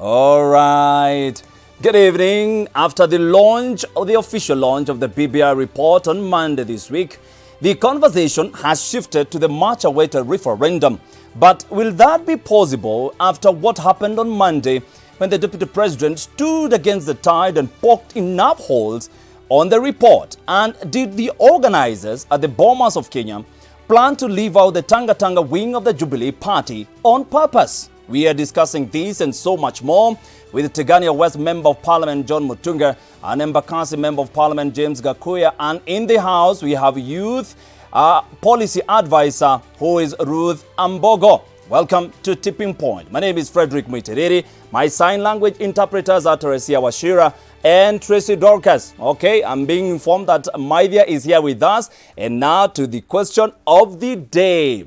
All right. Good evening. After the official launch of the BBI report on Monday this week, the conversation has shifted to the much-awaited referendum. But will that be possible after what happened on Monday when the Deputy President stood against the tide and poked enough holes on the report? And did the organizers at the Bomas of Kenya plan to leave out the Tanga wing of the Jubilee Party on purpose? We are discussing this and so much more with Tegania West Member of Parliament John Mutunga and Embakasi Member of Parliament James Gakuya. And in the House, we have Youth Policy Advisor, who is Ruth Ambogo. Welcome to Tipping Point. My name is Frederick Mwiteriri. My sign language interpreters are Teresia Washira and Tracy Dorcas. Okay, I'm being informed that Maithia is here with us. And now to the question of the day.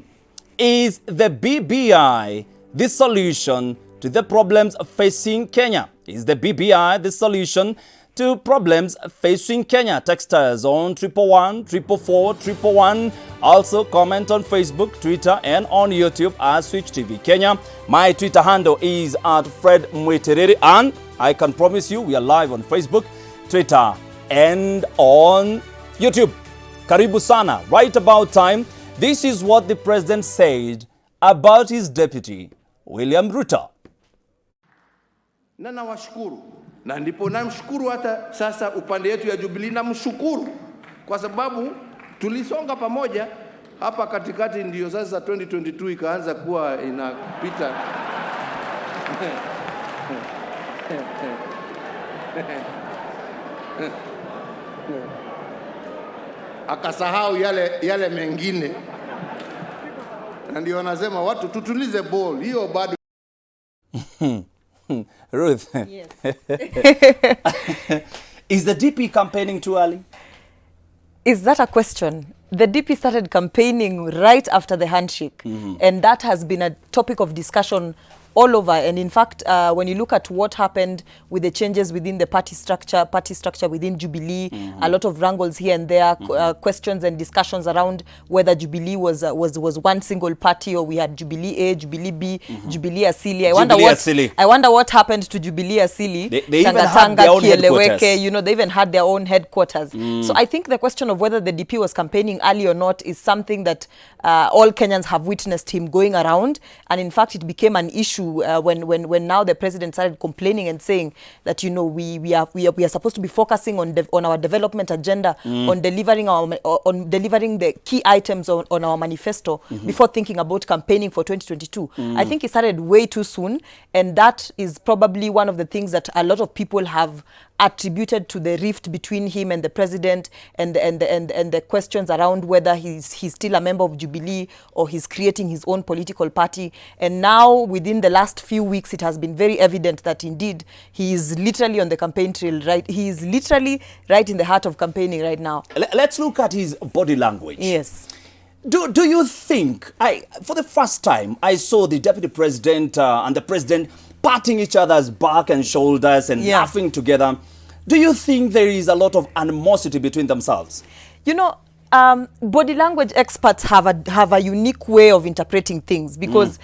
Is the BBI the solution to the problems facing Kenya? Is the BBI the solution to problems facing Kenya? Text us on 111 444 111. Also comment on Facebook, Twitter, and on YouTube at Switch TV Kenya. My Twitter handle is at Fred Mwiteriri, and I can promise you we are live on Facebook, Twitter, and on YouTube. Karibu sana. Right about time. This is what the president said about his deputy, William Ruto. Na nawashukuru, na ndipo namshukuru hata sasa upande yetu ya Jubilee namshukuru kwa sababu tulisonga pamoja hapa katikati, ndio sasa 2022 ikaanza kuwa inapita. Akasahau yale mengine, na ndio wanasema watu tutulize ball hiyo bado. Ruth. Yes. Is the DP campaigning too early? Is that a question? The DP started campaigning right after the handshake, and that has been a topic of discussion all over. And in fact, when you look at what happened with the changes within the party structure within Jubilee, a lot of wrangles here and there, questions and discussions around whether Jubilee was one single party or we had Jubilee A, Jubilee B, Jubilee Asili. I wonder what happened to Jubilee Asili. They even had their own headquarters. You know, they even had their own headquarters. So I think the question of whether the DP was campaigning early or not is something that all Kenyans have witnessed him going around. And in fact, it became an issue when now the president started complaining and saying that, you know, we are supposed to be focusing on our development agenda, on delivering the key items on our manifesto before thinking about campaigning for 2022. I think it started way too soon, and that is probably one of the things that a lot of people have attributed to the rift between him and the president, and the questions around whether he's still a member of Jubilee or he's creating his own political party. And now within the last few weeks, it has been very evident that indeed he is literally on the campaign trail, right? He is literally right in the heart of campaigning right now. Let's look at his body language. Yes. Do you think, for the first time, I saw the deputy president and the president patting each other's back and shoulders and laughing together. Do you think there is a lot of animosity between themselves? You know, body language experts have a unique way of interpreting things, because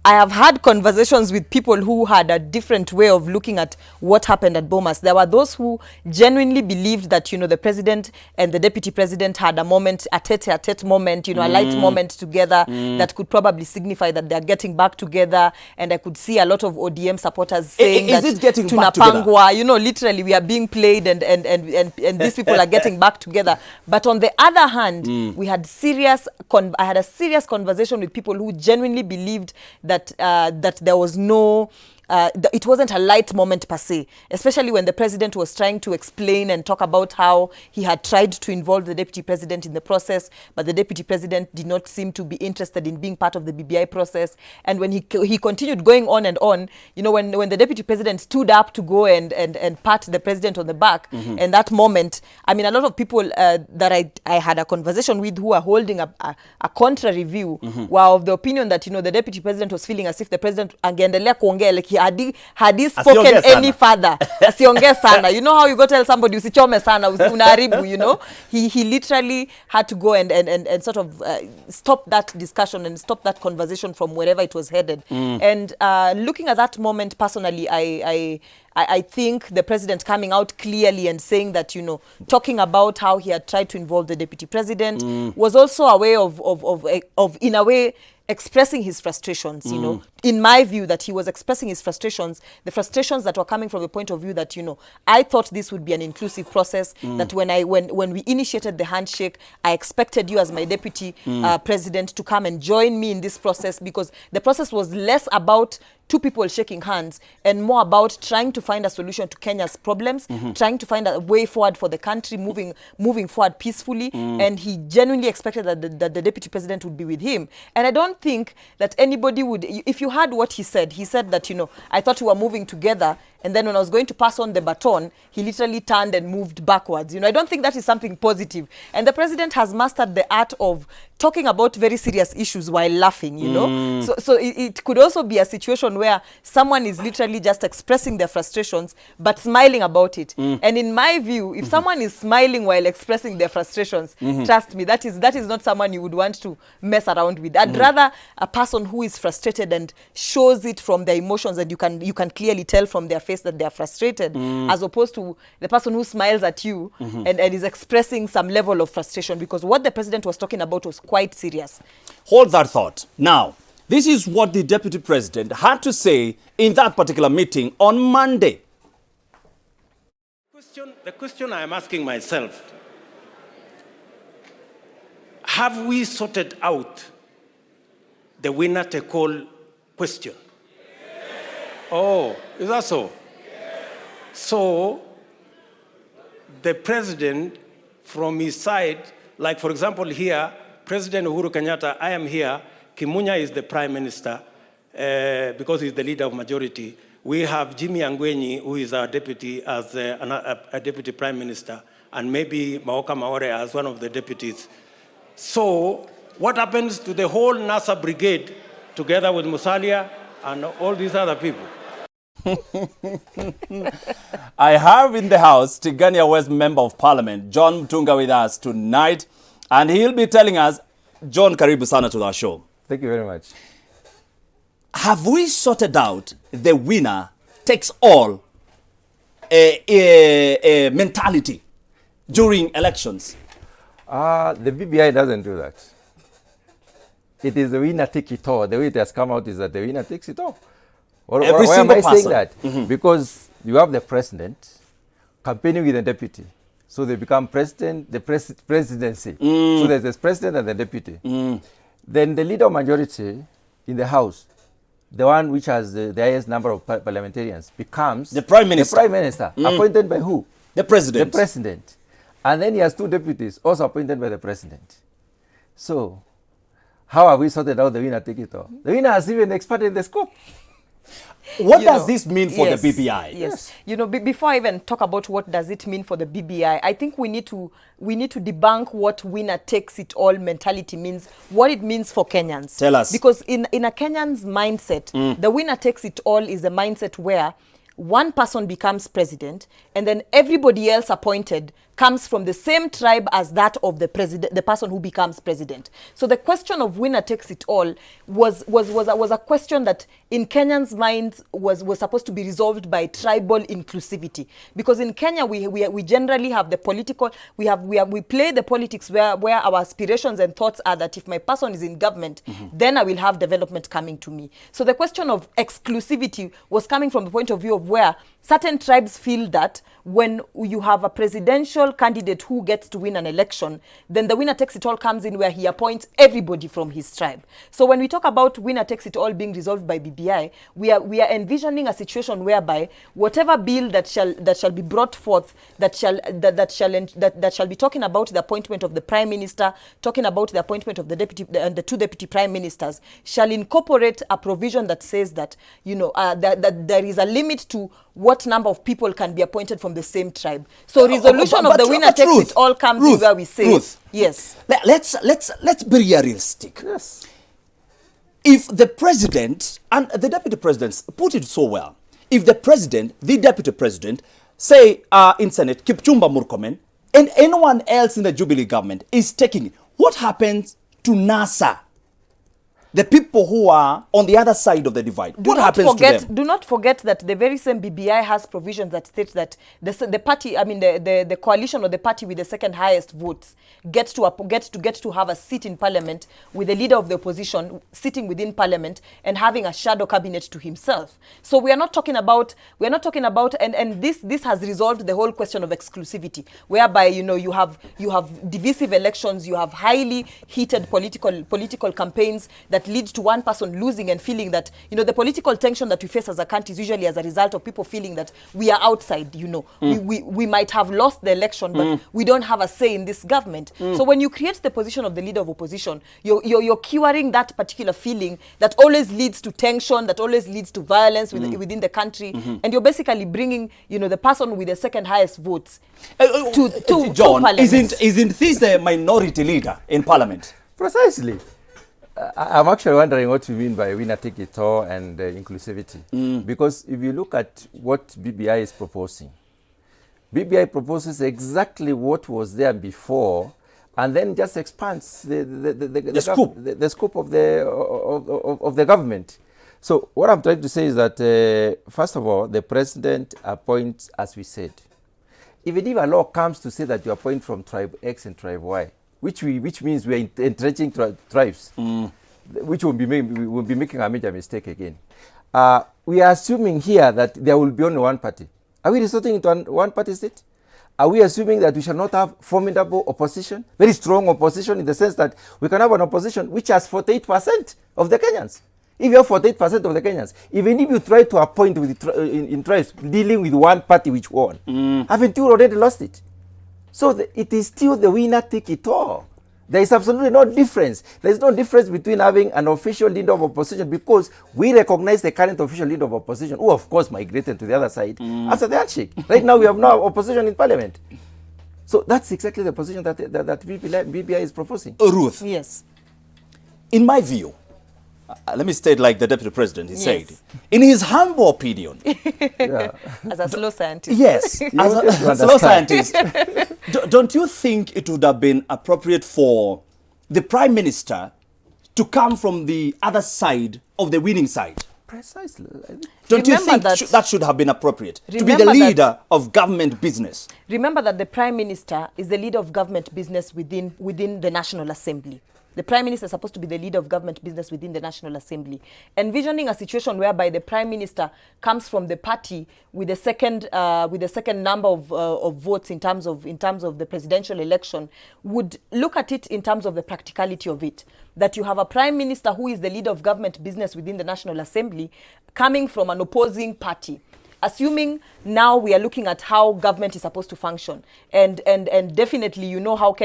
I have had conversations with people who had a different way of looking at what happened at Bomas. There were those who genuinely believed that, you know, the president and the deputy president had a moment, a tete-a-tete moment, you know, a light moment together that could probably signify that they're getting back together. And I could see a lot of ODM supporters saying is that it getting back together? You know, literally we are being played and these people are getting back together. But on the other hand, I had a serious conversation with people who genuinely believed that there was no it wasn't a light moment per se, especially when the president was trying to explain and talk about how he had tried to involve the deputy president in the process, but the deputy president did not seem to be interested in being part of the BBI process. And when he continued going on and on, you know, when the deputy president stood up to go and pat the president on the back, and that moment, I mean, a lot of people that I had a conversation with who are holding a contrary view were of the opinion that, you know, the deputy president was feeling as if the president angeendelea kuongea, like he had he spoken any further, asiongee sana. You know how you go tell somebody usichome sana, unaharibu, you know? He literally had to go and sort of stop that discussion and stop that conversation from wherever it was headed. And looking at that moment personally, I think the president coming out clearly and saying that, you know, talking about how he had tried to involve the deputy president was also a way of in a way, expressing his frustrations, you know, in my view, that he was expressing his frustrations, the frustrations that were coming from the point of view that, you know, I thought this would be an inclusive process, that when we initiated the handshake, I expected you as my deputy president to come and join me in this process, because the process was less about two people shaking hands and more about trying to find a solution to Kenya's problems, trying to find a way forward for the country, moving forward peacefully. And he genuinely expected that the deputy president would be with him. And I don't think that anybody would, if you heard what he said that, you know, I thought we were moving together, and then when I was going to pass on the baton, he literally turned and moved backwards. You know, I don't think that is something positive. And the president has mastered the art of talking about very serious issues while laughing, you know. So it could also be a situation where someone is literally just expressing their frustrations but smiling about it. And in my view, if someone is smiling while expressing their frustrations, trust me, that is not someone you would want to mess around with. I'd rather a person who is frustrated and shows it from their emotions, and you can clearly tell from their face that they are frustrated, as opposed to the person who smiles at you and is expressing some level of frustration, because what the president was talking about was quite serious. Hold that thought. Now, this is what the deputy president had to say in that particular meeting on Monday. The question I am asking myself, have we sorted out the winner take all question? Oh, is that so? So, the president from his side, like for example here, President Uhuru Kenyatta, I am here, Kimunya is the prime minister, because he's the leader of majority. We have Jimmy Angwenyi, who is our deputy, as a deputy prime minister, and maybe Maoka Maore as one of the deputies. So, what happens to the whole NASA brigade, together with Musalia and all these other people? I have in the house Tigania West Member of Parliament, John Mtunga, with us tonight, and he'll be telling us, John, karibu sana to our show. Thank you very much. Have we sorted out the winner takes all mentality during elections? The BBI doesn't do that. It is the winner take it all. The way it has come out is that the winner takes it all. Why am I saying that? Because you have the president campaigning with the deputy. So they become president, the presidency. So there's the president and the deputy. Then the leader of majority in the House, the one which has the highest number of parliamentarians, becomes the prime minister. The prime minister. Appointed by who? The president. The president. And then he has two deputies, also appointed by the president. So, how have we sorted out the winner take it all? The winner has even expanded the scope. What does this mean for the BBI? Yes. You know, before I even talk about what does it mean for the BBI, I think we need to debunk what winner takes it all mentality means, what it means for Kenyans. Tell us. Because in a Kenyan's mindset, the winner takes it all is a mindset where one person becomes president and then everybody else appointed comes from the same tribe as that of the president, the person who becomes president. So the question of winner takes it all was a question that in Kenyans' minds was supposed to be resolved by tribal inclusivity. Because in Kenya we generally have the political, we play the politics where our aspirations and thoughts are that if my person is in government, then I will have development coming to me. So the question of exclusivity was coming from the point of view of where certain tribes feel that when you have a presidential candidate who gets to win an election, then the winner takes it all comes in where he appoints everybody from his tribe. So when we talk about winner takes it all being resolved by BBI, we are envisioning a situation whereby whatever bill that shall be brought forth that shall be talking about the appointment of the prime minister, talking about the appointment of the two deputy prime ministers, shall incorporate a provision that says that, you know, that there is a limit to what number of people can be appointed from the same tribe. So resolution of the winner takes it all comes in where we say, yes. Let's be realistic. Yes. if the president and the deputy presidents put it so well, if the president, the deputy president, say in Senate, Kipchumba Murkomen, and anyone else in the Jubilee government is taking it, what happens to NASA? The people who are on the other side of the divide. What happens to them? Do not forget that the very same BBI has provisions that state that the party, I mean the coalition or the party with the second highest votes gets to have a seat in parliament with the leader of the opposition sitting within parliament and having a shadow cabinet to himself. So we are not talking about and this has resolved the whole question of exclusivity, whereby you have divisive elections, you have highly heated political campaigns that leads to one person losing and feeling that, the political tension that we face as a country is usually as a result of people feeling that we are outside, we might have lost the election, but we don't have a say in this government. So when you create the position of the leader of opposition, you're curing that particular feeling that always leads to tension, that always leads to violence within the country, and you're basically bringing, the person with the second highest votes to John, parliament. isn't this the minority leader in parliament? Precisely. I'm actually wondering what you mean by winner take it all and inclusivity. Because if you look at what BBI is proposing, BBI proposes exactly what was there before and then just expands the scope of the government. So what I'm trying to say is that, first of all, the president appoints, as we said. Even if a law comes to say that you appoint from tribe X and tribe Y, which means we are entrenching tribes, which will be making a major mistake again. We are assuming here that there will be only one party. Are we resorting into one party state? Are we assuming that we shall not have formidable opposition, very strong opposition, in the sense that we can have an opposition which has 48% of the Kenyans? If you have 48% of the Kenyans, even if you try to appoint in tribes dealing with one party which won, haven't you already lost it? So it is still the winner take it all. There is absolutely no difference. There is no difference between having an official leader of opposition, because we recognize the current official leader of opposition, who of course migrated to the other side after the handshake. Right now we have no opposition in parliament. So that's exactly the position that BBI is proposing. Ruth. Yes. In my view, let me state like the deputy president, he Yes. said, in his humble opinion, As a slow scientist. yes, as a slow scientist, don't you think it would have been appropriate for the prime minister to come from the other side of the winning side? Precisely. Don't you Remember think that- that should have been appropriate to be the Remember that- leader of government business? Remember that the Prime Minister is the leader of government business within the National Assembly. The Prime Minister is supposed to be the leader of government business within the National Assembly. Envisioning a situation whereby the Prime Minister comes from the party with the second number of votes in terms of the presidential election would look at it in terms of the practicality of it. That you have a Prime Minister who is the leader of government business within the National Assembly coming from an opposing party. Assuming now we are looking at how government is supposed to function, and definitely how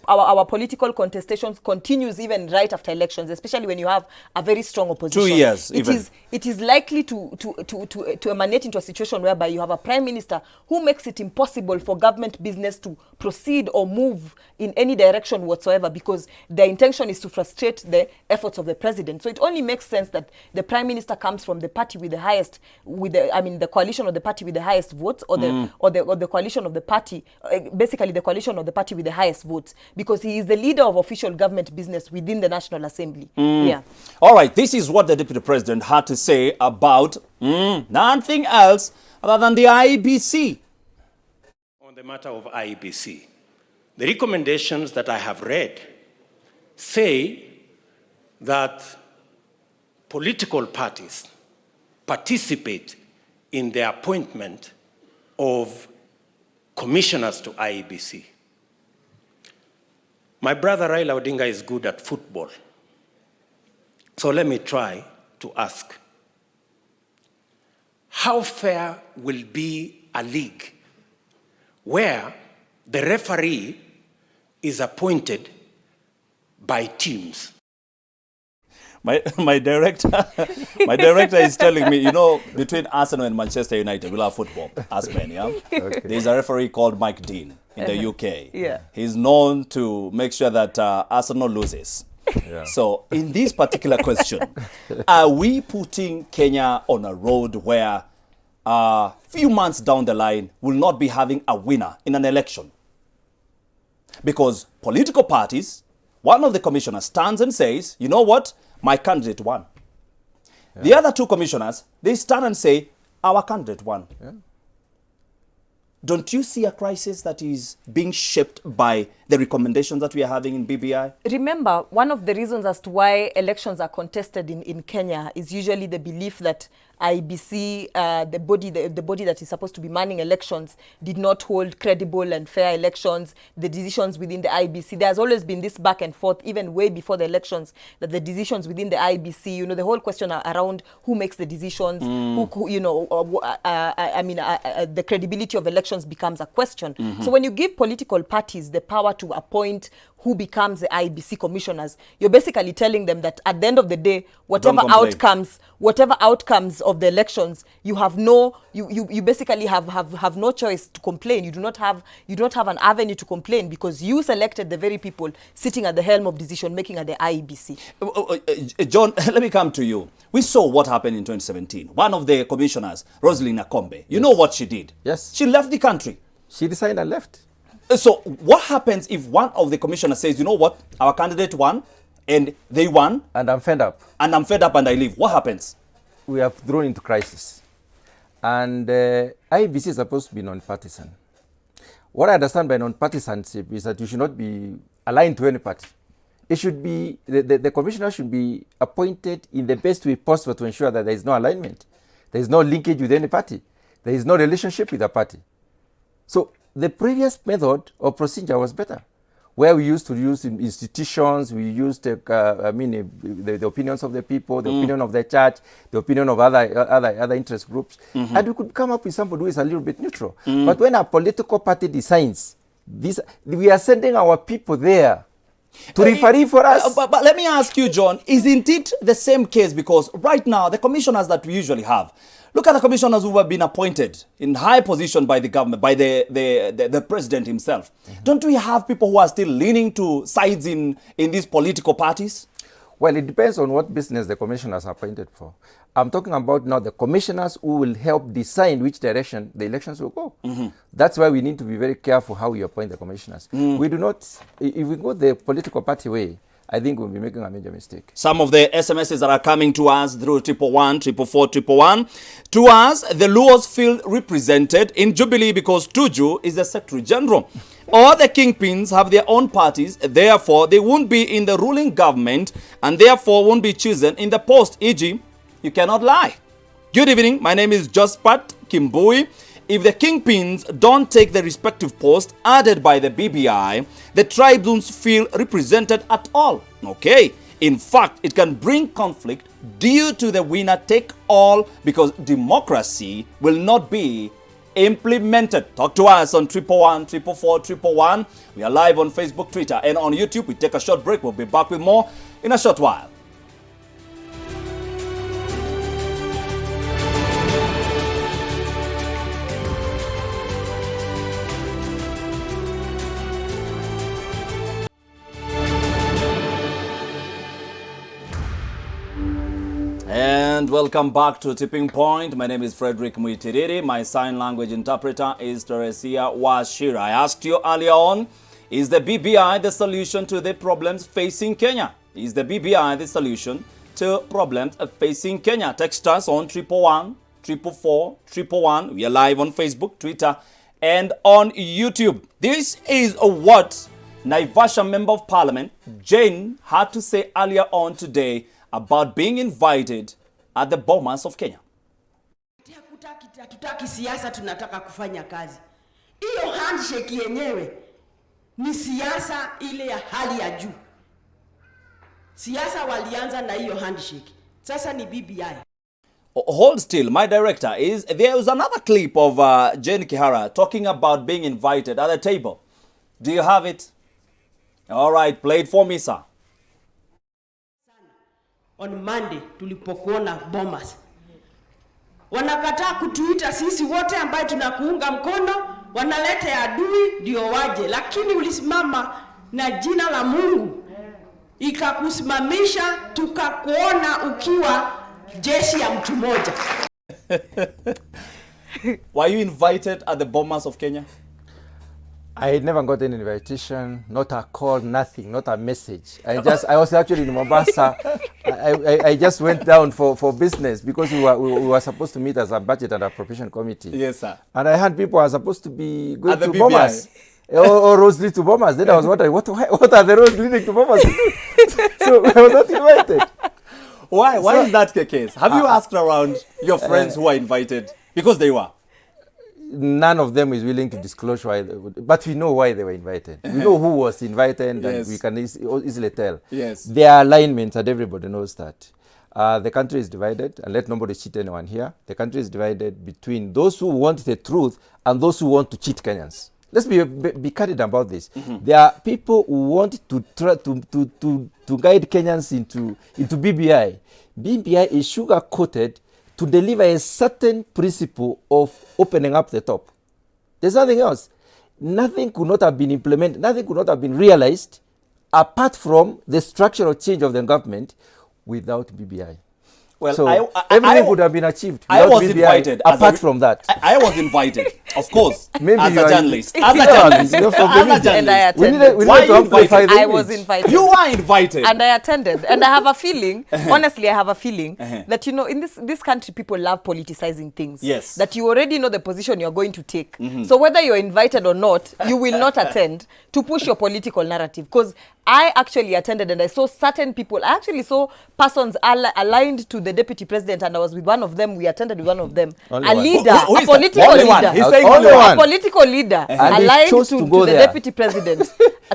our political contestations continues even right after elections, especially when you have a very strong opposition. 2 years even. It is likely to emanate into a situation whereby you have a prime minister who makes it impossible for government business to proceed or move in any direction whatsoever, because their intention is to frustrate the efforts of the president. So it only makes sense that the prime minister comes from the party with the highest, the coalition of the party with the highest votes, or the coalition of the party, basically the coalition of the party with the highest votes, because he is the leader of official government business within the National Assembly. Yeah. All right, this is what the deputy president had to say about nothing else other than the IEBC. On the matter of IEBC, the recommendations that I have read say that political parties participate in the appointment of commissioners to IEBC. My brother Raila Odinga is good at football. So let me try to ask, how fair will be a league where the referee is appointed by teams? My director is telling me, between Arsenal and Manchester United, we'll have football, as men, yeah? Okay. There's a referee called Mike Dean in the UK. Yeah. He's known to make sure that Arsenal loses. Yeah. So in this particular question, are we putting Kenya on a road where few months down the line will not be having a winner in an election? Because political parties, one of the commissioners stands and says, you know what, my candidate won. Yeah. The other two commissioners, they stand and say, our candidate won. Yeah. Don't you see a crisis that is being shaped by the recommendations that we are having in BBI? Remember, one of the reasons as to why elections are contested in Kenya is usually the belief that IBC, the body that is supposed to be manning elections, did not hold credible and fair elections, the decisions within the IBC. There's always been this back and forth, even way before the elections, that the decisions within the IBC, you know, the whole question around who makes the decisions, who you know, the credibility of elections becomes a question. So when you give political parties the power to appoint who becomes the IBC commissioners, you're basically telling them that at the end of the day, whatever outcomes of the elections, you have no, you basically have no choice to complain. You do not have an avenue to complain because you selected the very people sitting at the helm of decision making at the IBC. John, let me come to you. We saw what happened in 2017. One of the commissioners, Rosalind Akombe, you know what she did? Yes. She left the country. She resigned and left. So what happens if one of the commissioners says, you know what, our candidate won, and they won, and I'm fed up, and I leave? What happens? We are thrown into crisis. And IBC is supposed to be non-partisan. What I understand by non-partisanship is that you should not be aligned to any party. It should be, the commissioner should be appointed in the best way possible to ensure that there is no alignment. There is no linkage with any party. There is no relationship with a party. So the previous method or procedure was better, where we used to use institutions, we used the opinions of the people, the opinion of the church, the opinion of other interest groups, and we could come up with somebody who is a little bit neutral. But when a political party decides this, we are sending our people there to referee for us. But let me ask you, John, isn't it the same case? Because right now, the commissioners that we usually have, look at the commissioners who have been appointed in high position by the government, by the president himself. Don't we have people who are still leaning to sides in these political parties? Well, it depends on what business the commissioners are appointed for. I'm talking about now the commissioners who will help decide which direction the elections will go. That's why we need to be very careful how we appoint the commissioners. We do not, if we go the political party way, I think we'll be making a major mistake. Some of the SMSs that are coming to us through 111, 444, 111. To us, the Luos feel represented in Jubilee because Tuju is the Secretary General. All the kingpins have their own parties, therefore they won't be in the ruling government and therefore won't be chosen in the post, e.g., you cannot lie. Good evening, my name is Jospat Kimbui. If the kingpins don't take the respective post added by the BBI, the tribes won't feel represented at all. Okay. In fact, it can bring conflict due to the winner take all because democracy will not be implemented. Talk to us on 111, 444, 111. We are live on Facebook, Twitter, and on YouTube. We take a short break. We'll be back with more in a short while. And welcome back to Tipping Point. My name is Frederick Muitiriri. My sign language interpreter is Teresia Washira. I asked you earlier on, is the BBI the solution to the problems facing Kenya? Is the BBI the solution to problems facing Kenya? Text us on 111, 444, 111. We are live on Facebook, Twitter, and on YouTube. This is what Naivasha Member of Parliament Jane had to say earlier on today about being invited at the Bomas of Kenya. Hatutaki siasa, tunataka kufanya kazi. Hiyo handshake yenyewe ni siasa ile ya hali ya juu. Siasa walianza na hiyo handshake. Sasa ni BBI. Hold still, my director. There was another clip of Jane Kihara talking about being invited at the table. Do you have it? All right, play it for me, sir. On Monday tulipokuona Bomas, wanakataa kutuita sisi wote ambaye tunakuunga mkono, wanaleta adui ndio waje, lakini ulisimama na jina la Mungu ikakusimamisha, tukakuona ukiwa jeshi ya mtu moja. Were you invited at the Bomas of Kenya? I never got any invitation, not a call, nothing, not a message. I was actually in Mombasa. I just went down for business because we were supposed to meet as a budget and appropriation committee. Yes, sir. And I had people who were supposed to be going to BBI. Bomas. Or roads lead to Bomas. Then I was wondering, what are the roads leading to Bomas? So I was not invited. Why is that the case? Have you asked around your friends who are invited? Because they were. None of them is willing to disclose why, but we know why they were invited. We know who was invited, Yes. and we can easily tell. Yes. There are alignments, and everybody knows that. The country is divided, and let nobody cheat anyone here. The country is divided between those who want the truth and those who want to cheat Kenyans. Let's be candid about this. There are people who want to try to guide Kenyans into BBI. BBI is sugar-coated to deliver a certain principle of opening up the top. There's nothing else. Nothing could not have been implemented, nothing could not have been realized apart from the structural change of the government without BBI. Well, So I everything would have been achieved I without was BBI invited as apart a- from that. I was invited, of course, Maybe as you a are- journalist. Yeah, As a journalist. you're from the As a media. And I journalist. We attended. need Why to you amplify invited? the I was image. invited. You are invited. And I attended. And I have a feeling, honestly, I have a feeling that, you know, in this country, people love politicizing things. Yes. That you already know the position you're going to take. So whether you're invited or not, you will not attend to push your political narrative. Because I actually attended and I saw certain people. I actually saw persons aligned to the deputy president, and I was with one of them. We attended with one of them. Only A one. leader, Who a is that? political Only leader. one. He's saying Only only one. A political leader And he aligned chose to to go the there. deputy president,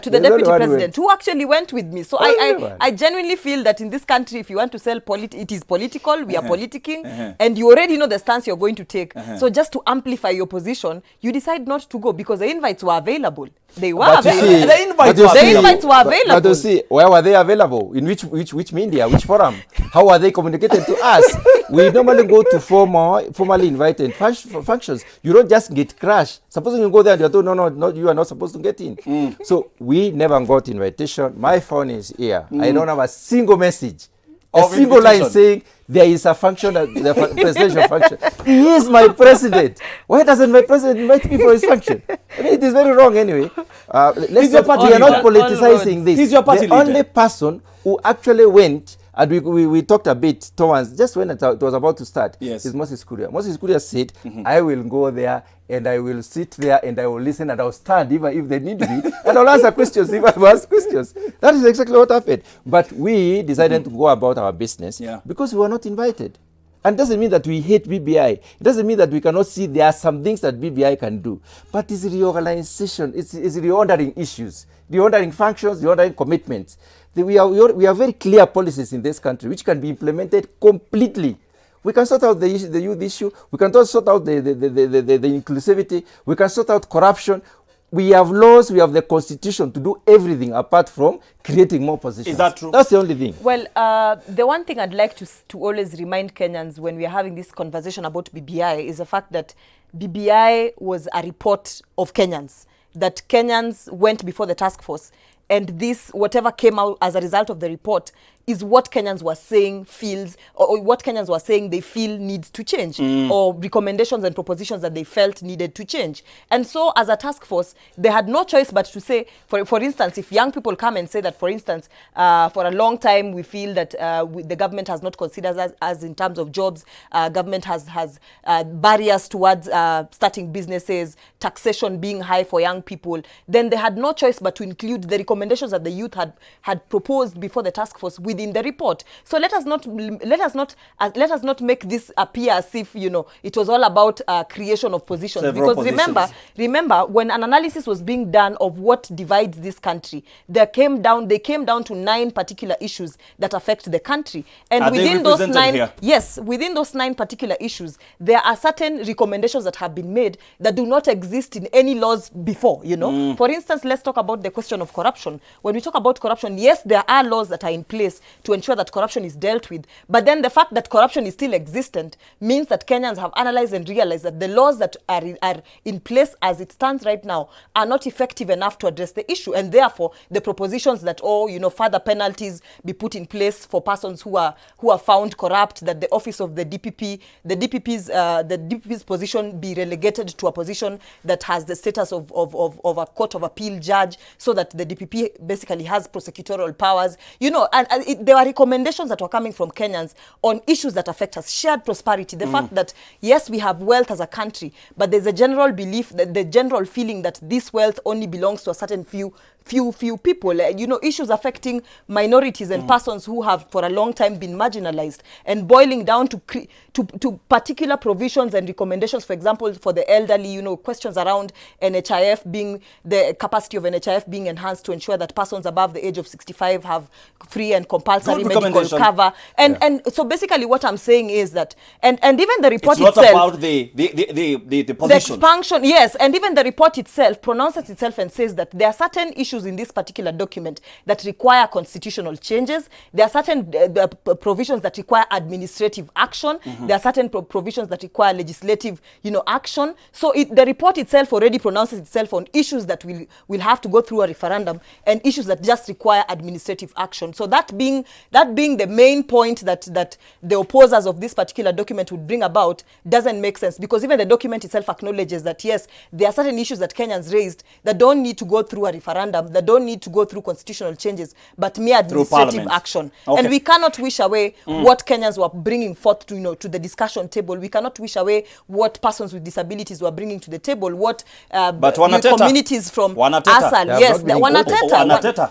to the The only deputy one president, went. who actually went with me. So Only one. I genuinely feel that in this country, if you want to sell it is political, we are politicking, and you already know the stance you're going to take. So just to amplify your position, you decide not to go because the invites were available. They were But you available. see- The invites but you were see- available. The invites were But available. you see, where were they available? In which media, which forum? How are they communicated to us? We normally go to formally invited functions. You don't just get crashed. Supposing you go there and you're told, no, you are not supposed to get in. So we never got invitation. My phone is here. I don't have a single message. A Of single line invitation. saying there is a function, the presidential function. He is my president. Why doesn't my president invite me for his function? I mean, it is very wrong anyway. He's your party We are not leader. politicizing this. He's your party the leader. only person who actually went, and we talked a bit towards, just when it was about to start, Yes. is Moses Kuria. Moses Kuria said, I will go there and I will sit there and I will listen and I will stand even if they need me and I'll answer questions if I have asked questions. That is exactly what happened. But we decided to go about our business because we were not invited. And it doesn't mean that we hate BBI. It doesn't mean that we cannot see there are some things that BBI can do. But it's reorganization, it's reordering issues, reordering functions, reordering commitments. We have very clear policies in this country which can be implemented completely. We can sort out the youth issue. We can sort out the inclusivity. We can sort out corruption. We have laws, we have the constitution to do everything apart from creating more positions. Is that true? That's the only thing. Well, the one thing I'd like to always remind Kenyans when we are having this conversation about BBI is the fact that BBI was a report of Kenyans, that Kenyans went before the task force, and this, whatever came out as a result of the report, is what Kenyans were saying or what Kenyans were saying they feel needs to change, or recommendations and propositions that they felt needed to change. And so as a task force, they had no choice but to say, for instance, if young people come and say that, for instance, for a long time we feel that the government has not considered us in terms of jobs, government has barriers towards starting businesses, taxation being high for young people, then they had no choice but to include the recommendations that the youth had proposed before the task force within the report. So let us not make this appear as if, you know, it was all about creation of positions. Several Because positions. remember when an analysis was being done of what divides this country, they came down to 9 particular issues that affect the country. And Are they within those represented 9 here? Yes, within those 9 particular issues, there are certain recommendations that have been made that do not exist in any laws before, you know. For instance, let's talk about the question of corruption. When we talk about corruption, yes, there are laws that are in place to ensure that corruption is dealt with. But then the fact that corruption is still existent means that Kenyans have analyzed and realized that the laws that are in place as it stands right now are not effective enough to address the issue. And therefore, the propositions that, further penalties be put in place for persons who are found corrupt, that the office of the DPP's position be relegated to a position that has the status of a court of appeal judge, so that the DPP basically has prosecutorial powers. There were recommendations that were coming from Kenyans on issues that affect us. Shared prosperity, the fact that, yes, we have wealth as a country, but there's a general belief, that the general feeling that this wealth only belongs to a certain few people. Issues affecting minorities and persons who have for a long time been marginalized, and boiling down to particular provisions and recommendations, for example, for the elderly, questions around NHIF being, the capacity of NHIF being enhanced to ensure that persons above the age of 65 have free and compulsory medical cover. And so basically what I'm saying is that, and even the report itself, it's not about the position. The expansion, yes, and even the report itself pronounces itself and says that there are certain issues in this particular document that require constitutional changes. There are certain provisions that require administrative action. There are certain provisions that require legislative, action. So the report itself already pronounces itself on issues that will have to go through a referendum, and issues that just require administrative action. So that being the main point that the opposers of this particular document would bring about doesn't make sense, because even the document itself acknowledges that, yes, there are certain issues that Kenyans raised that don't need to go through a referendum, that don't need to go through constitutional changes, but mere administrative action. Okay. And we cannot wish away what Kenyans were bringing forth to the discussion table. We cannot wish away what persons with disabilities were bringing to the table, what communities from ASAL, yes,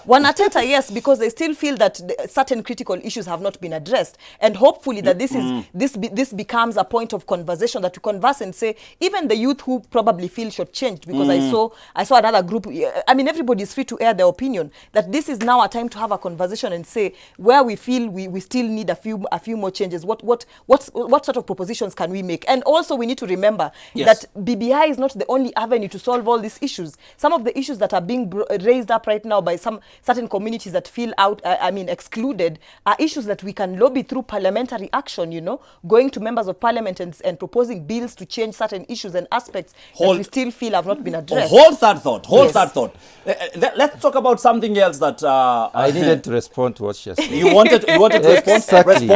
Wanateta, yes, because they still feel that certain critical issues have not been addressed. And hopefully that this becomes a point of conversation, that we converse and say, even the youth who probably feel shortchanged, because I saw another group, everybody is free to air their opinion, that this is now a time to have a conversation and say where we feel we still need a few more changes. What sort of propositions can we make? And also we need to remember that BBI is not the only avenue to solve all these issues. Some of the issues that are being raised up right now by some certain communities that feel excluded are issues that we can lobby through parliamentary action, going to members of parliament and proposing bills to change certain issues and aspects that we still feel have not been addressed. Hold that thought. Let's talk about something else that I needed to respond to what she said. You wanted to respond? Exactly.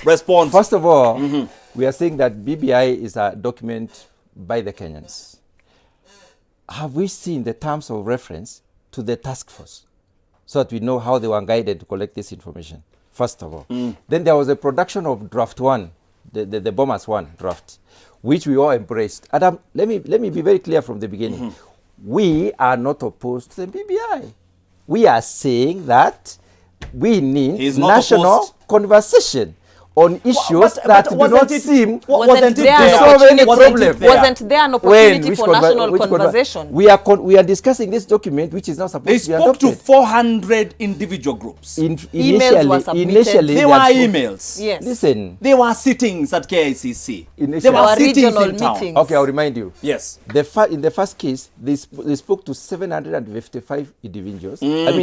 Respond. First of all, we are saying that BBI is a document by the Kenyans. Have we seen the terms of reference to the task force, so that we know how they were guided to collect this information? First of all. Then there was a production of draft 1, the Bombers 1 draft, which we all embraced. And let me be very clear from the beginning. We are not opposed to the BBI. We are saying that we need national conversation on issues that do not seem to solve any problem. Wasn't there an opportunity for national conversation? We are discussing this document, which is not supposed to be adopted. They spoke to 400 individual groups. Initially, there were emails. Yes. Listen. There were sittings at KICC. There were regional meetings. Okay, I'll remind you. Yes. In the first case, they spoke to 755 individuals. I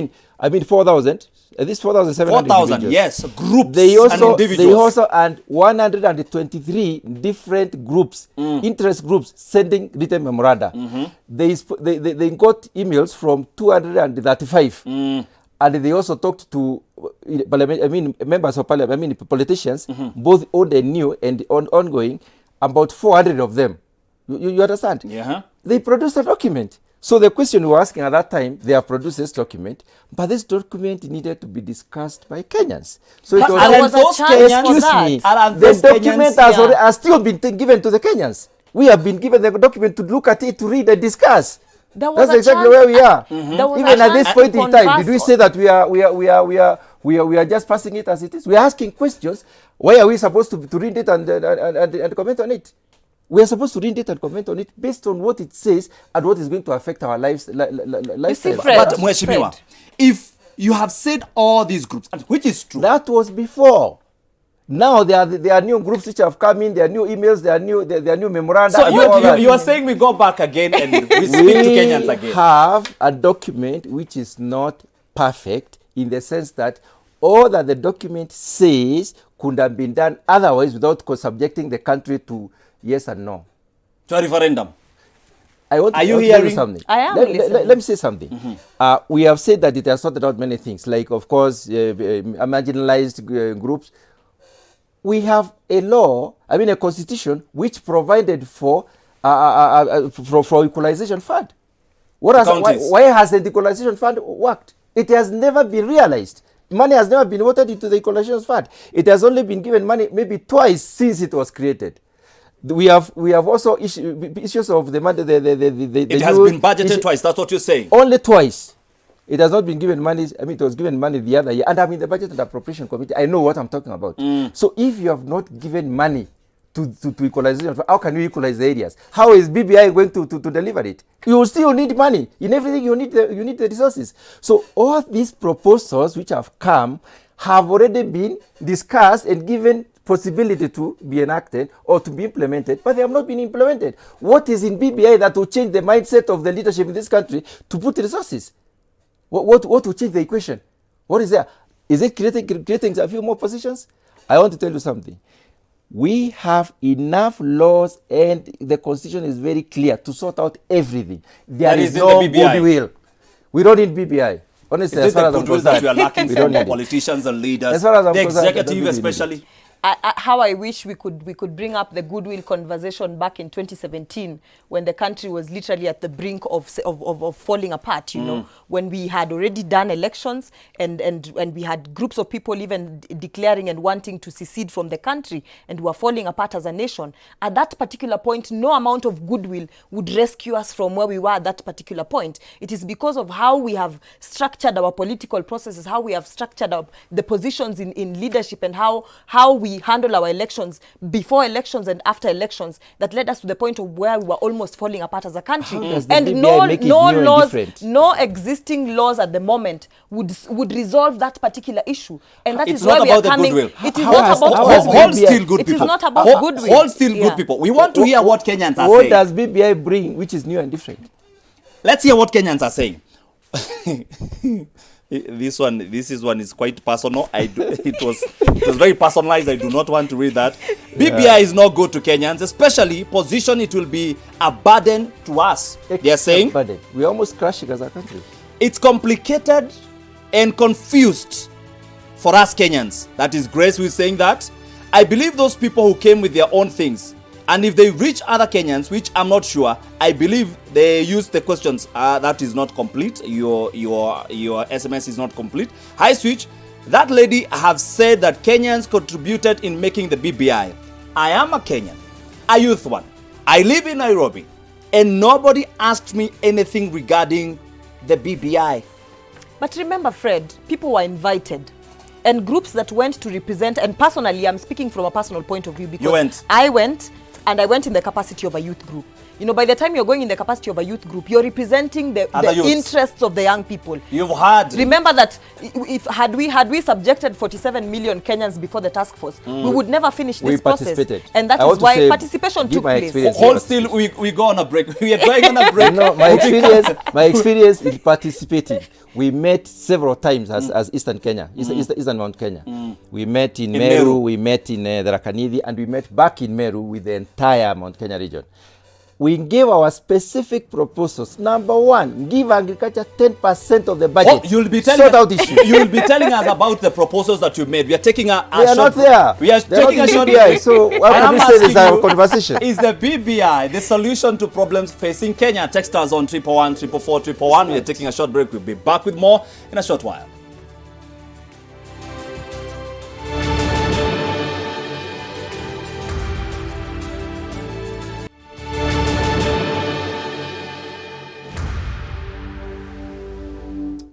mean 4,000. This 4,700 individuals. Yes, groups and individuals. And 123 different groups, interest groups, sending written memoranda. They got emails from 235. And they also talked to members of parliament, politicians, both old and new and ongoing, about 400 of them. You understand? Yeah. They produced a document. So the question we were asking at that time, they have produced this document, but this document needed to be discussed by Kenyans. So it was the document has still been given to the Kenyans. We have been given the document to look at it, to read and discuss. That's exactly where we are. Even at this point in time, did we say that we are just passing it as it is? We are asking questions. Why are we supposed to read it and comment on it? We are supposed to read it and comment on it based on what it says and what is going to affect our lives. But Mheshimiwa, if you have said all these groups, which is true. That was before. Now there are new groups which have come in, there are new emails, there are new memoranda. So you are saying we go back again and we speak to Kenyans again. We have a document which is not perfect, in the sense that all that the document says could have been done otherwise without subjecting the country to yes and no. To a referendum. I want Are to you tell you hearing? something. I am Let me say something. We have said that it has sorted out many things, like, of course, marginalized groups. We have a law, a constitution, which provided for equalization fund. Why hasn't the equalization fund worked? It has never been realized. Money has never been voted into the equalization fund. It has only been given money maybe twice since it was created. We have also issues of the money. It has been budgeted twice. That's what you're saying. Only twice. It has not been given money. It was given money the other year. And I'm in the Budget and Appropriation Committee. I know what I'm talking about. So if you have not given money to equalization, how can you equalize the areas? How is BBI going to deliver it? You will still need money. In everything, you need the resources. So all these proposals which have come have already been discussed and given possibility to be enacted or to be implemented, but they have not been implemented. What is in BBI that will change the mindset of the leadership in this country to put resources? What will change the equation? What is there? Is it creating a few more positions? I want to tell you something. We have enough laws and the constitution is very clear to sort out everything. There is no goodwill. We don't need BBI. Honestly, as far as I'm concerned, that we are lacking from politicians and leaders, as far as the executive especially. How I wish we could bring up the goodwill conversation back in 2017 when the country was literally at the brink of falling apart, you know, when we had already done elections and we had groups of people even declaring and wanting to secede from the country and were falling apart as a nation. At that particular point, no amount of goodwill would rescue us from where we were at that particular point. It is because of how we have structured our political processes, how we have structured the positions in leadership, and how we handle our elections before elections and after elections that led us to the point of where we were almost falling apart as a country. And no existing laws at the moment would resolve that particular issue. And that is why we are coming. It is not about hold still good people. It is not about goodwill. Hold still good people. We want to hear what Kenyans are saying. What does BBI bring which is new and different? Let's hear what Kenyans are saying. This one is quite personal. It was very personalized. I do not want to read that. BBI is not good to Kenyans, especially position it will be a burden to us. They are saying we're almost crashing as a country. It's complicated and confused for us Kenyans. That is Grace who is saying that. I believe those people who came with their own things, and if they reach other Kenyans, which I'm not sure, I believe they use the questions. That is not complete. Your SMS is not complete. High Switch, that lady have said that Kenyans contributed in making the BBI. I am a Kenyan, a youth one. I live in Nairobi, and nobody asked me anything regarding the BBI. But remember, Fred, people were invited. And groups that went to represent, and personally, I'm speaking from a personal point of view because I went in the capacity of a youth group. You know, by the time you're going in the capacity of a youth group, you're representing the interests of the young people. You've heard. Remember that had we subjected 47 million Kenyans before the task force, we would never finish this process. And that is why participation took place. Hold still, we go on a break. We are going on a break. No, my experience in participating. We met several times as Eastern Kenya, Eastern Mount Kenya. We met in Meru, we met in the Rakanidi, and we met back in Meru with the entire Mount Kenya region. We gave our specific proposals. Number one, give agriculture 10% of the budget. You'll be telling you'll be telling us about the proposals that you made. We are taking a we are not there. We are taking a short BBI, so what can we say is our conversation? Is the BBI the solution to problems facing Kenya? Text us on 111 444 111. We are taking a short break. We'll be back with more in a short while.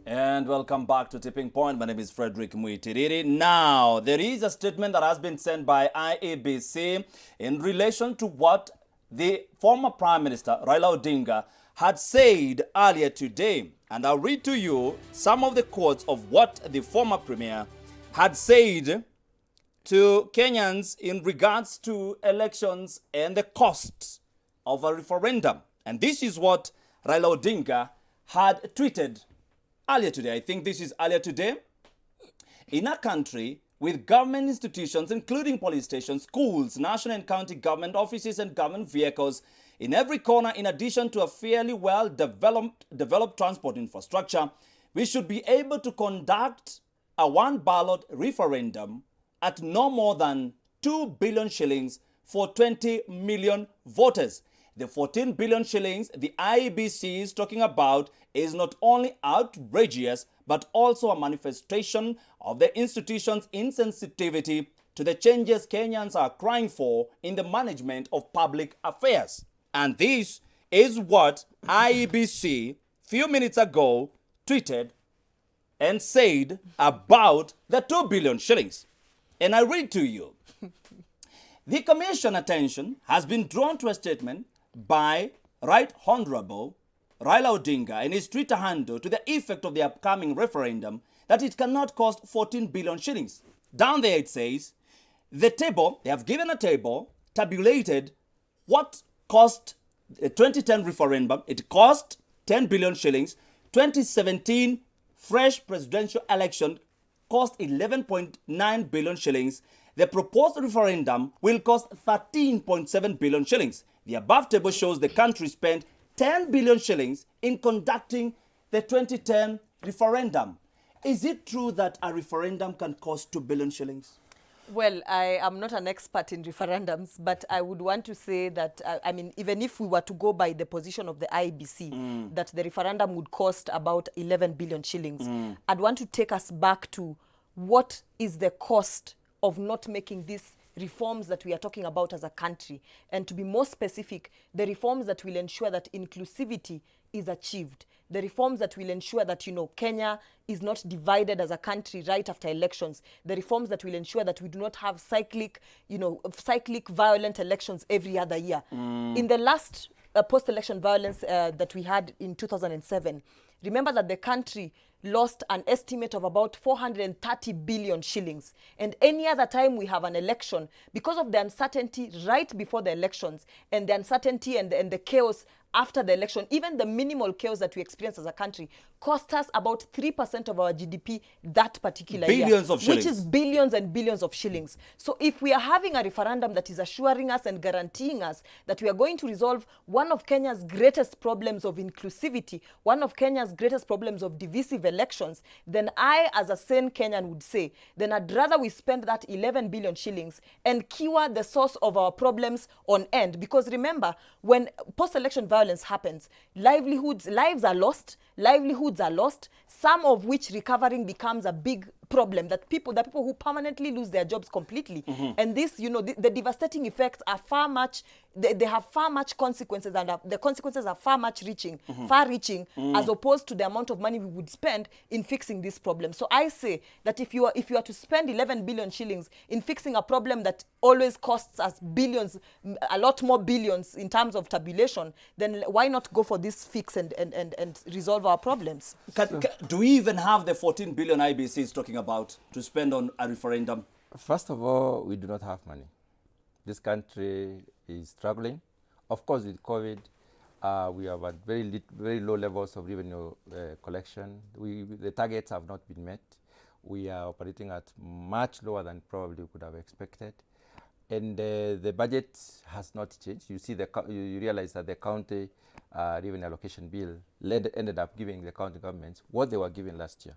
And welcome back to Tipping Point. My name is Frederick Muitiriri. Now, there is a statement that has been sent by IEBC in relation to what the former Prime Minister, Raila Odinga, had said earlier today. And I'll read to you some of the quotes of what the former Premier had said to Kenyans in regards to elections and the cost of a referendum. And this is what Raila Odinga had tweeted earlier today. I think this is earlier today. In a country with government institutions, including police stations, schools, national and county government offices, and government vehicles in every corner, in addition to a fairly well-developed transport infrastructure, we should be able to conduct a one-ballot referendum at no more than 2 billion shillings for 20 million voters. The 14 billion shillings the IEBC is talking about is not only outrageous, but also a manifestation of the institution's insensitivity to the changes Kenyans are crying for in the management of public affairs. And this is what IEBC few minutes ago tweeted and said about the 2 billion shillings. And I read to you. The Commission attention has been drawn to a statement by Right Honorable Raila Odinga in his Twitter handle to the effect of the upcoming referendum that it cannot cost 14 billion shillings. Down there it says, the table, they have given a table, tabulated what cost the 2010 referendum. It cost 10 billion shillings. 2017 fresh presidential election cost 11.9 billion shillings. The proposed referendum will cost 13.7 billion shillings. The above table shows the country spent 10 billion shillings in conducting the 2010 referendum. Is it true that a referendum can cost 2 billion shillings? Well, I am not an expert in referendums, but I would want to say that, I mean, even if we were to go by the position of the IEBC, that the referendum would cost about 11 billion shillings, I'd want to take us back to what is the cost of not making these reforms that we are talking about as a country. And to be more specific, the reforms that will ensure that inclusivity is achieved. The reforms that will ensure that, you know, Kenya is not divided as a country right after elections. The reforms that will ensure that we do not have cyclic violent elections every other year. In the last post-election violence that we had in 2007, remember that the country lost an estimate of about 430 billion shillings. And any other time we have an election, because of the uncertainty right before the elections and the uncertainty and the chaos after the election, even the minimal chaos that we experience as a country cost us about 3% of our GDP that particular year. Billions of shillings. Which is billions and billions of shillings. So if we are having a referendum that is assuring us and guaranteeing us that we are going to resolve one of Kenya's greatest problems of inclusivity, one of Kenya's greatest problems of divisive elections, then I, as a sane Kenyan, would say, then I'd rather we spend that 11 billion shillings and cure the source of our problems on end. Because remember, when post-election violence happens, lives are lost, livelihoods are lost, some of which recovering becomes a big problem, that people who permanently lose their jobs completely. And this, you know, the devastating effects are far much, they have far much consequences, and the consequences are far reaching, as opposed to the amount of money we would spend in fixing this problem. So I say that if you are to spend 11 billion shillings in fixing a problem that always costs us billions, a lot more billions in terms of tabulation, then why not go for this fix and resolve our problems? Do we even have the 14 billion IBC is talking about to spend on a referendum? First of all, we do not have money. This country is struggling. Of course, with COVID, we have at very low levels of revenue collection. The targets have not been met. We are operating at much lower than probably we could have expected. And the budget has not changed. You see, you realize that the county revenue allocation bill ended up giving the county governments what they were given last year.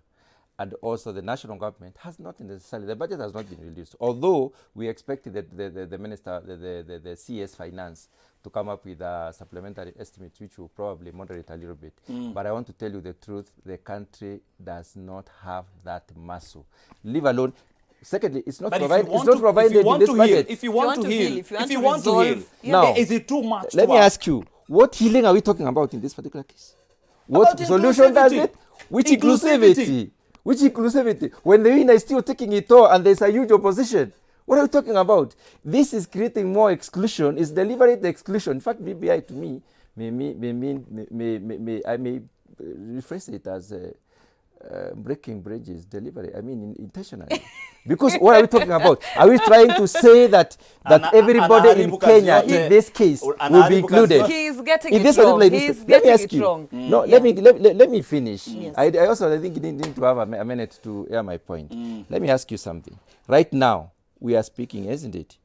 And also the national government has not necessarily, the budget has not been reduced. Although we expected that the minister, the CS Finance, to come up with a supplementary estimate which will probably moderate a little bit. But I want to tell you the truth, the country does not have that muscle. Leave alone. Secondly, it's not provided in this budget. If you want to heal, now, is it too much? Let me ask you, what healing are we talking about in this particular case? What solution does it? Which inclusivity? Which inclusivity? When the winner is still taking it all and there's a huge opposition. What are we talking about? This is creating more exclusion, it's deliberate exclusion. In fact, BBI to me I may rephrase it as breaking bridges deliberately. I mean, intentionally. Because what are we talking about? Are we trying to say that everybody in Kenya, in this case, will be included? He is getting in it wrong. He's getting it wrong. No, let me finish. Yes. I also think you need to have a minute to air my point. Let me ask you something. Right now, we are speaking, isn't it?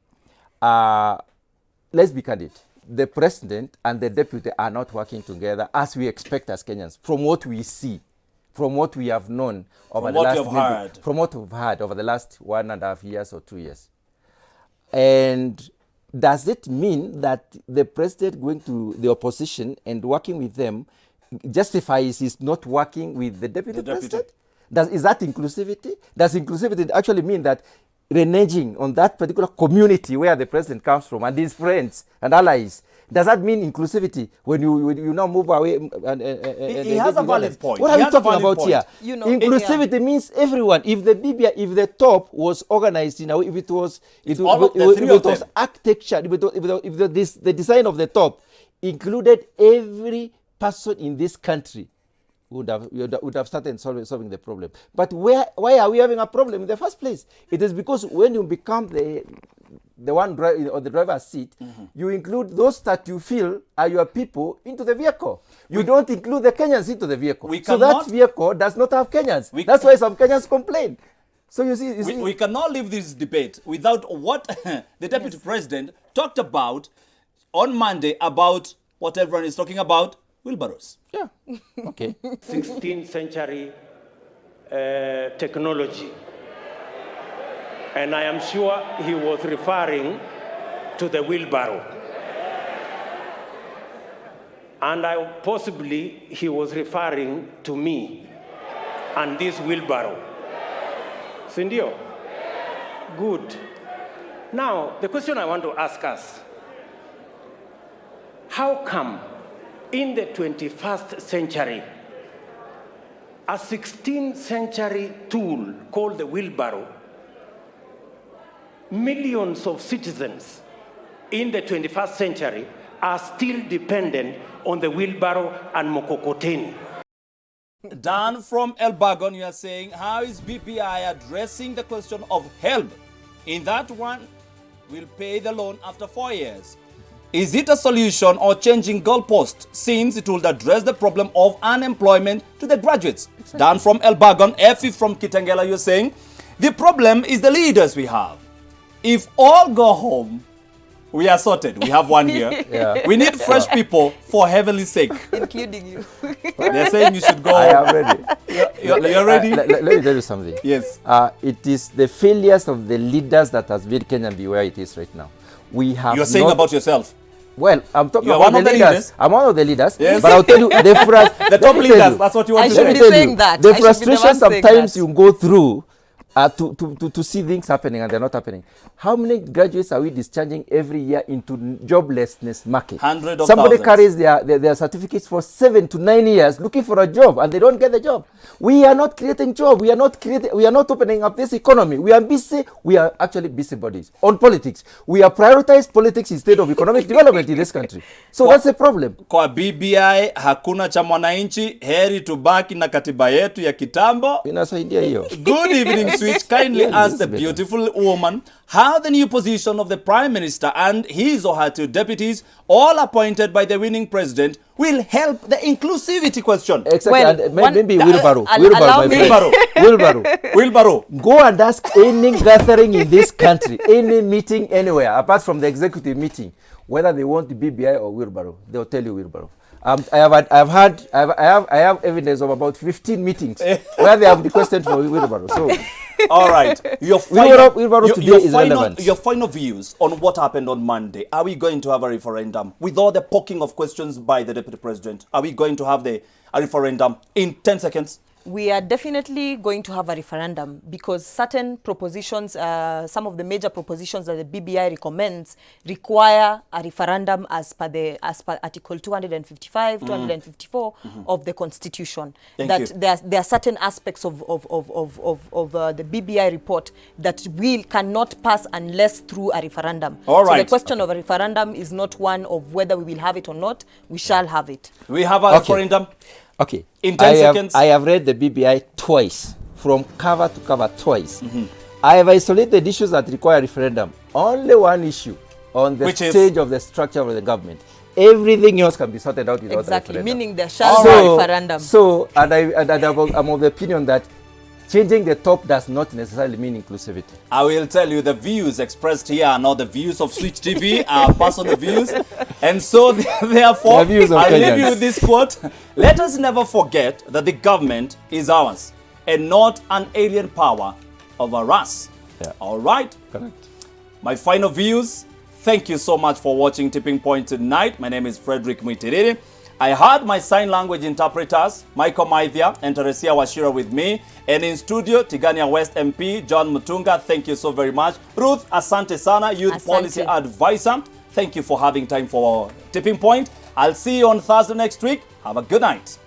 Let's be candid. The president and the deputy are not working together as we expect as Kenyans, from what we see, from what we have known over the last, from what we've heard over the last 1.5 years or 2 years. And does it mean that the president going to the opposition and working with them justifies his not working with the deputy president? Is that inclusivity? Does inclusivity actually mean that reneging on that particular community where the president comes from and his friends and allies? Does that mean inclusivity when you now move away? He has a valid point. What are we talking about here? You know, inclusivity means everyone. If the BBI, if the top was organized in a way, if it was architecture, if the design of the top included every person in this country, would have started solving the problem. But why are we having a problem in the first place? It is because when you become the one or the driver's seat, you include those that you feel are your people into the vehicle. You don't include the Kenyans into the vehicle. So that vehicle does not have Kenyans. That's why some Kenyans complain. So you see, we cannot leave this debate without what the deputy president talked about on Monday about what everyone is talking about, wheelbarrows. Yeah, okay. 16th century technology. And I am sure he was referring to the wheelbarrow. And possibly he was referring to me and this wheelbarrow. Sindio? Good. Now, the question I want to ask us, how come in the 21st century, a 16th century tool called the wheelbarrow, millions of citizens in the 21st century are still dependent on the wheelbarrow and mokokoteni? Dan from Elbagon, you are saying, how is BBI addressing the question of help? In that one, we'll pay the loan after 4 years. Is it a solution or changing goalposts, since it will address the problem of unemployment to the graduates? Exactly. Dan from Elbagon, Effie from Kitengela, you're saying, the problem is the leaders we have. If all go home, we are sorted. We have 1 year. Yeah. We need fresh people for heaven's sake. Including you. They're saying you should go. I am ready. You're ready? Let me tell you something. Yes. It is the failures of the leaders that has made Kenya be where it is right now. We have. You're saying about yourself. Well, I'm talking about the leaders. I'm one of the leaders. Yes. But I'll tell you the top leaders. That's what you want to say. I should be saying that. The frustration sometimes you go through to see things happening and they're not happening. How many graduates are we discharging every year into joblessness market? Hundreds of Somebody thousands. carries their certificates for 7 to 9 years looking for a job and they don't get the job. We are not creating jobs. We are not opening up this economy. We are busy. We are actually busybodies on politics. We are prioritized politics instead of economic development in this country. So that's the problem. Kwa BBI hakuna cha mwananchi, heri tubaki na katiba yetu ya kitambo. Inasaidia hiyo. Good evening, Switch. Kindly ask the beautiful woman how the new position of the Prime Minister and his or her 2 deputies, all appointed by the winning president, will help the inclusivity question. Exactly. Well, and maybe wheelbarrow. Wheelbarrow. Go and ask any gathering in this country, any meeting anywhere, apart from the executive meeting, whether they want the BBI or wheelbarrow. They'll tell you wheelbarrow. I have evidence of about 15 meetings where they have requested for wheelbarrow. So, all right, your final views on what happened on Monday. Are we going to have a referendum with all the poking of questions by the deputy president? Are we going to have a referendum in 10 seconds? We are definitely going to have a referendum because certain propositions, some of the major propositions that the BBI recommends require a referendum as per Article 255, 254 of the Constitution. There are certain aspects of the BBI report that cannot pass unless through a referendum. All right. So the question of a referendum is not one of whether we will have it or not. We shall have it. We have a referendum. Okay. In 10 seconds. I have read the BBI twice, from cover to cover twice. I have isolated issues that require referendum. Only one issue on the stage of the structure of the government. Everything else can be sorted out without exactly, referendum. meaning there shall be a referendum. So, and I'm of the opinion that changing the top does not necessarily mean inclusivity. I will tell you, the views expressed here are not the views of Switch TV, are personal views. And so, therefore, I'll leave you with this quote. Let us never forget that the government is ours and not an alien power over us. Yeah. All right? Correct. My final views. Thank you so much for watching Tipping Point tonight. My name is Frederick Mwitiriri. I had my sign language interpreters, Michael Maithia and Teresia Washira with me. And in studio, Tigania West MP, John Mutunga. Thank you so very much. Ruth Asante Sana, Youth Policy Advisor. Thank you for having time for Tipping Point. I'll see you on Thursday next week. Have a good night.